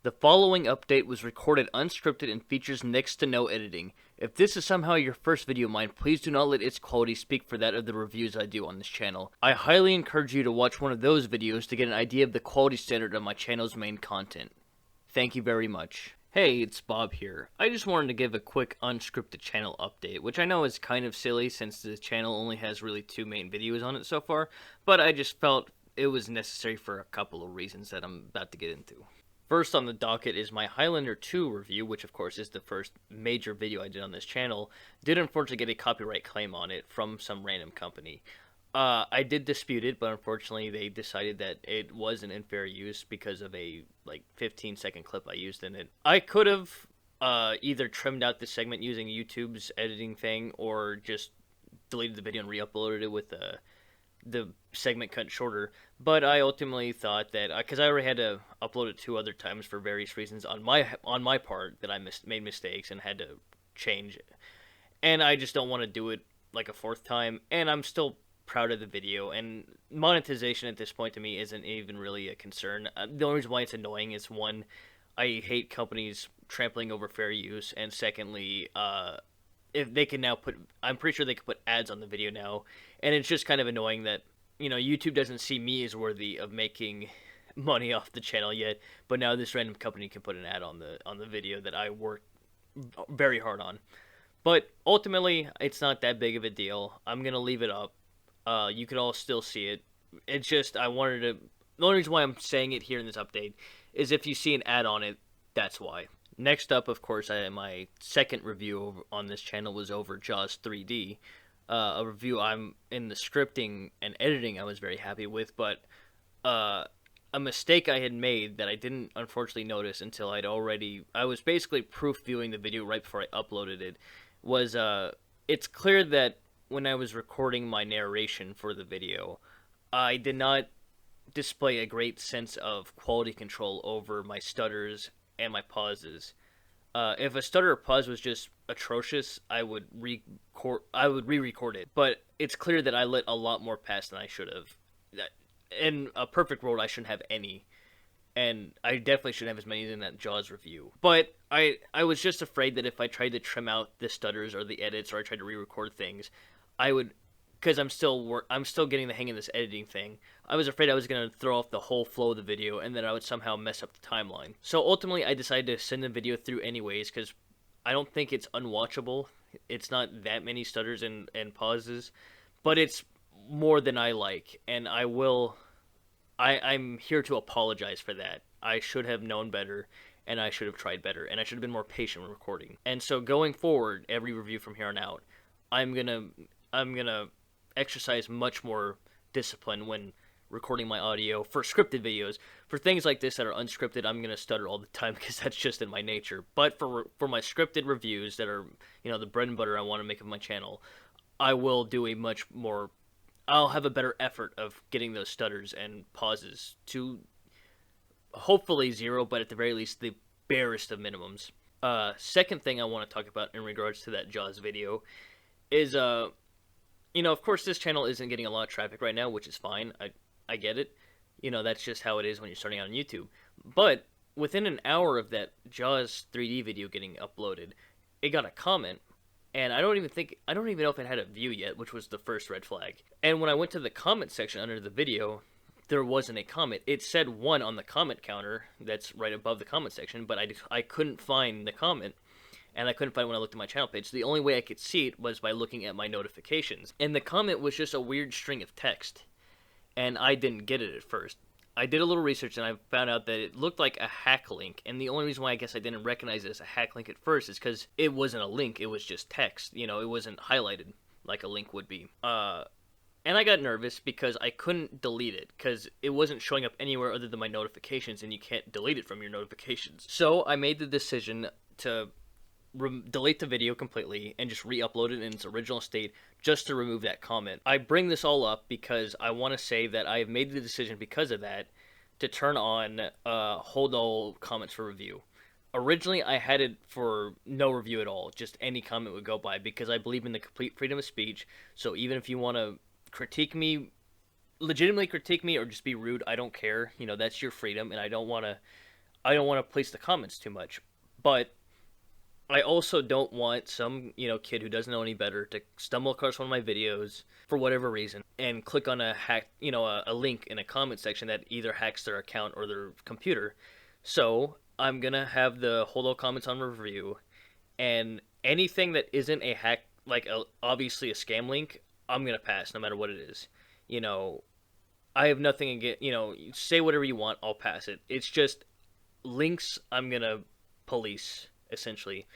The following update was recorded unscripted and features next to no editing. If this is somehow your first video of mine, please do not let its quality speak for that of the reviews I do on this channel. I highly encourage you to watch one of those videos to get an idea of the quality standard of my channel's main content. Thank you very much. Hey, it's Bob here. I just wanted to give a quick unscripted channel update, which I know is kind of silly since the channel only has really 2 main videos on it so far, but I just felt it was necessary for a couple of reasons that I'm about to get into. First on the docket is my Highlander II review, which of course is the first major video I did on this channel. Did unfortunately get a copyright claim on it from some random company. I did dispute it, but unfortunately they decided that it wasn't in fair use because of a 15-second clip I used in it. I could have either trimmed out this segment using YouTube's editing thing or just deleted the video and re-uploaded it with the segment cut shorter, but I ultimately thought that because I already had to upload it 2 other times for various reasons on my part that I made mistakes and had to change it, and I just don't want to do it like a 4th time. And I'm still proud of the video, and monetization at this point to me isn't even really a concern. The only reason why it's annoying is, one, I hate companies trampling over fair use, and secondly, if they can now I'm pretty sure they can put ads on the video now, and it's just kind of annoying that, YouTube doesn't see me as worthy of making money off the channel yet, but now this random company can put an ad on the video that I worked very hard on. But ultimately, it's not that big of a deal. I'm gonna leave it up. You could all still see it. It's just the only reason why I'm saying it here in this update is if you see an ad on it, that's why. Next up, of course, my second review on this channel was over Jaws 3D. A review I'm in the scripting and editing I was very happy with, but a mistake I had made that I didn't unfortunately notice until I was basically proof viewing the video right before I uploaded it, was it's clear that when I was recording my narration for the video, I did not display a great sense of quality control over my stutters and my pauses. If a stutter or pause was just atrocious, I would re-record it. But it's clear that I let a lot more pass than I should have. In a perfect world, I shouldn't have any, and I definitely shouldn't have as many as in that Jaws review. But I was just afraid that if I tried to trim out the stutters or the edits, or I tried to re-record things, I would, because I'm still getting the hang of this editing thing. I was afraid I was going to throw off the whole flow of the video, and then I would somehow mess up the timeline. So ultimately, I decided to send the video through anyways, because I don't think it's unwatchable. It's not that many stutters and pauses, but it's more than I like, and I'm here to apologize for that. I should have known better, and I should have tried better, and I should have been more patient when recording. And so going forward, every review from here on out, I'm gonna exercise much more discipline when recording my audio for scripted videos. For things like this that are unscripted, I'm gonna stutter all the time because that's just in my nature. But for my scripted reviews that are, the bread and butter I want to make of my channel, I will do I'll have a better effort of getting those stutters and pauses to hopefully 0, but at the very least the barest of minimums. Second thing I want to talk about in regards to that Jaws video is of course, this channel isn't getting a lot of traffic right now, which is fine. I get it. That's just how it is when you're starting out on YouTube. But within an hour of that Jaws 3D video getting uploaded, it got a comment, and I don't even know if it had a view yet, which was the first red flag. And when I went to the comment section under the video, there wasn't a comment. It said 1 on the comment counter that's right above the comment section, but I couldn't find the comment. And I couldn't find it when I looked at my channel page. So the only way I could see it was by looking at my notifications. And the comment was just a weird string of text. And I didn't get it at first. I did a little research and I found out that it looked like a hack link. And the only reason why I guess I didn't recognize it as a hack link at first is because it wasn't a link. It was just text. It wasn't highlighted like a link would be. And I got nervous because I couldn't delete it because it wasn't showing up anywhere other than my notifications, and you can't delete it from your notifications. So I made the decision to delete the video completely and just re-upload it in its original state just to remove that comment. I bring this all up because I want to say that I have made the decision because of that to turn on hold all comments for review. Originally, I had it for no review at all, just any comment would go by, because I believe in the complete freedom of speech. So even if you want to legitimately critique me or just be rude, I don't care. That's your freedom, and I don't want to I don't want to police the comments too much, but I also don't want some, kid who doesn't know any better to stumble across one of my videos for whatever reason and click on a link in a comment section that either hacks their account or their computer. So I'm gonna have the hold all comments on review, and anything that isn't a hack, like obviously a scam link, I'm gonna pass no matter what it is. You know, I have nothing against. Say whatever you want, I'll pass it. It's just links I'm gonna police essentially.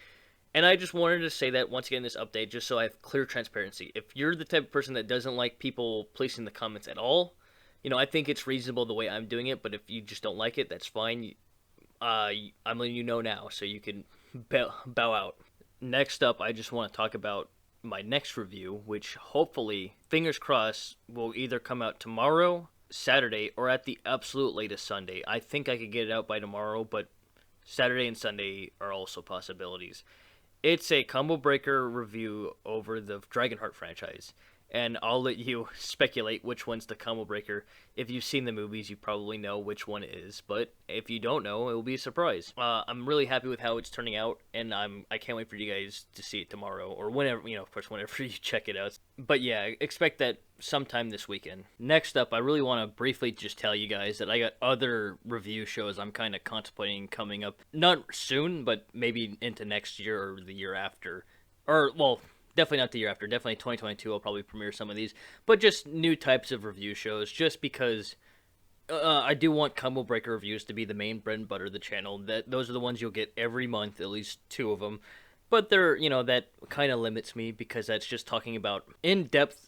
And I just wanted to say that once again in this update, just so I have clear transparency. If you're the type of person that doesn't like people placing the comments at all, I think it's reasonable the way I'm doing it. But if you just don't like it, that's fine. I'm letting you know now, so you can bow out. Next up, I just want to talk about my next review, which hopefully, fingers crossed, will either come out tomorrow, Saturday, or at the absolute latest Sunday. I think I could get it out by tomorrow, but Saturday and Sunday are also possibilities. It's a combo breaker review over the Dragonheart franchise, and I'll let you speculate which one's the combo breaker. If you've seen the movies, you probably know which one it is, but if you don't know, it will be a surprise. I'm really happy with how it's turning out, and I can't wait for you guys to see it tomorrow, or whenever, of course, whenever you check it out. But yeah, expect that sometime this weekend. Next up, I really want to briefly just tell you guys that I got other review shows I'm kind of contemplating coming up. Not soon, but maybe into next year or the year after. Or, well, definitely not the year after. Definitely 2022, I'll probably premiere some of these. But just new types of review shows, just because I do want combo breaker reviews to be the main bread and butter of the channel. Those are the ones you'll get every month, at least 2 of them. But they're, that kind of limits me, because that's just talking about in-depth.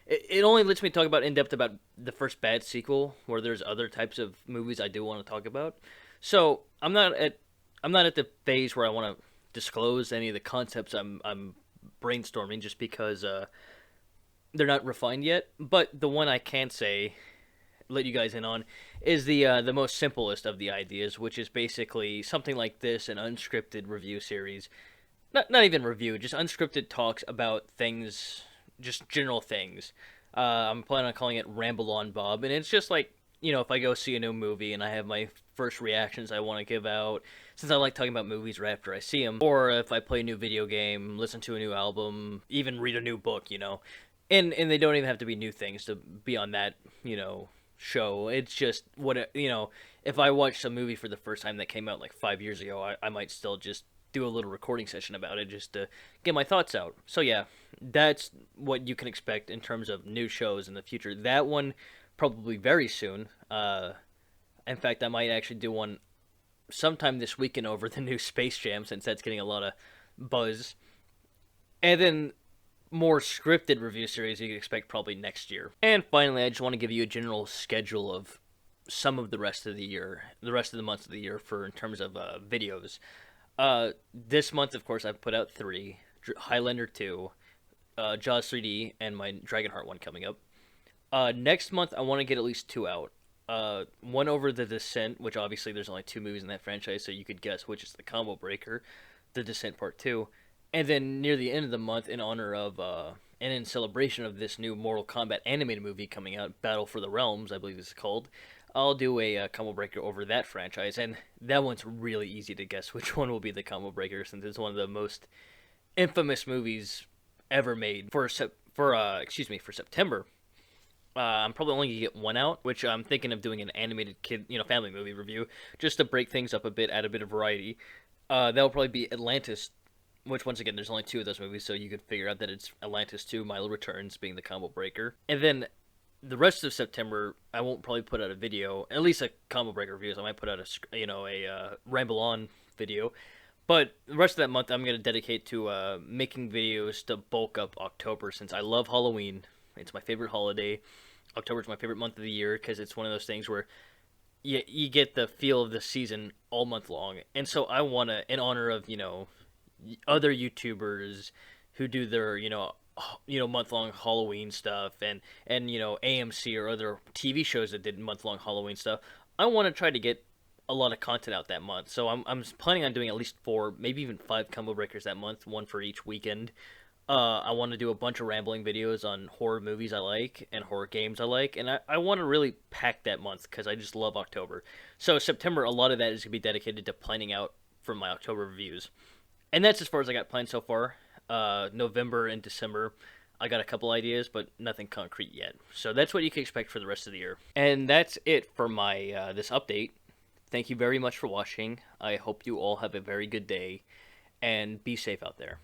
It only lets me talk about in-depth about the first bad sequel, where there's other types of movies I do want to talk about. So I'm not at the phase where I want to disclose any of the concepts I'm brainstorming, just because they're not refined yet. But the one I can say, let you guys in on, is the most simplest of the ideas, which is basically something like this, an unscripted review series. Not even review, just unscripted talks about things, just general things. I'm planning on calling it Ramble On Bob, and it's just like, if I go see a new movie and I have my first reactions I want to give out, since I like talking about movies right after I see them, or if I play a new video game, listen to a new album, even read a new book, and they don't even have to be new things to be on that, show. It's just if I watched a movie for the first time that came out like 5 years ago, I might still just do a little recording session about it just to get my thoughts out. So yeah, that's what you can expect in terms of new shows in the future. That one probably very soon. In fact, I might actually do one sometime this weekend over the new Space Jam, since that's getting a lot of buzz. And then more scripted review series you can expect probably next year. And finally, I just want to give you a general schedule of some of the rest of the year, the rest of the months of the year, for in terms of videos. This month, of course, I've put out 3: Highlander 2, Jaws 3D, and my Dragonheart one coming up. Next month, I want to get at least 2 out. One over The Descent, which obviously there's only 2 movies in that franchise, so you could guess which is the combo breaker. The Descent Part 2. And then near the end of the month, in honor of, and in celebration of this new Mortal Kombat animated movie coming out, Battle for the Realms, I believe it's called, I'll do a combo breaker over that franchise. And that one's really easy to guess which one will be the combo breaker, since it's one of the most infamous movies ever made. For September, I'm probably only going to get 1 out, which I'm thinking of doing an animated family movie review, just to break things up a bit, add a bit of variety. That'll probably be Atlantis, which, once again, there's only 2 of those movies, so you could figure out that it's Atlantis 2, Milo Returns being the combo breaker. And then the rest of September, I won't probably put out a video, at least a combo breaker review, so I might put out a Ramble On video. But the rest of that month, I'm going to dedicate to making videos to bulk up October, since I love Halloween. It's my favorite holiday. October's my favorite month of the year, because it's one of those things where you get the feel of the season all month long. And so I want to, in honor of, other YouTubers who do their, month-long Halloween stuff, and AMC or other TV shows that did month-long Halloween stuff, I want to try to get a lot of content out that month. So I'm planning on doing at least 4, maybe even 5 combo breakers that month, one for each weekend. I want to do a bunch of rambling videos on horror movies I like and horror games I like, and I want to really pack that month because I just love October. So September, a lot of that is going to be dedicated to planning out for my October reviews. And that's as far as I got planned so far. November and December, I got a couple ideas, but nothing concrete yet. So that's what you can expect for the rest of the year. And that's it for my this update. Thank you very much for watching. I hope you all have a very good day, and be safe out there.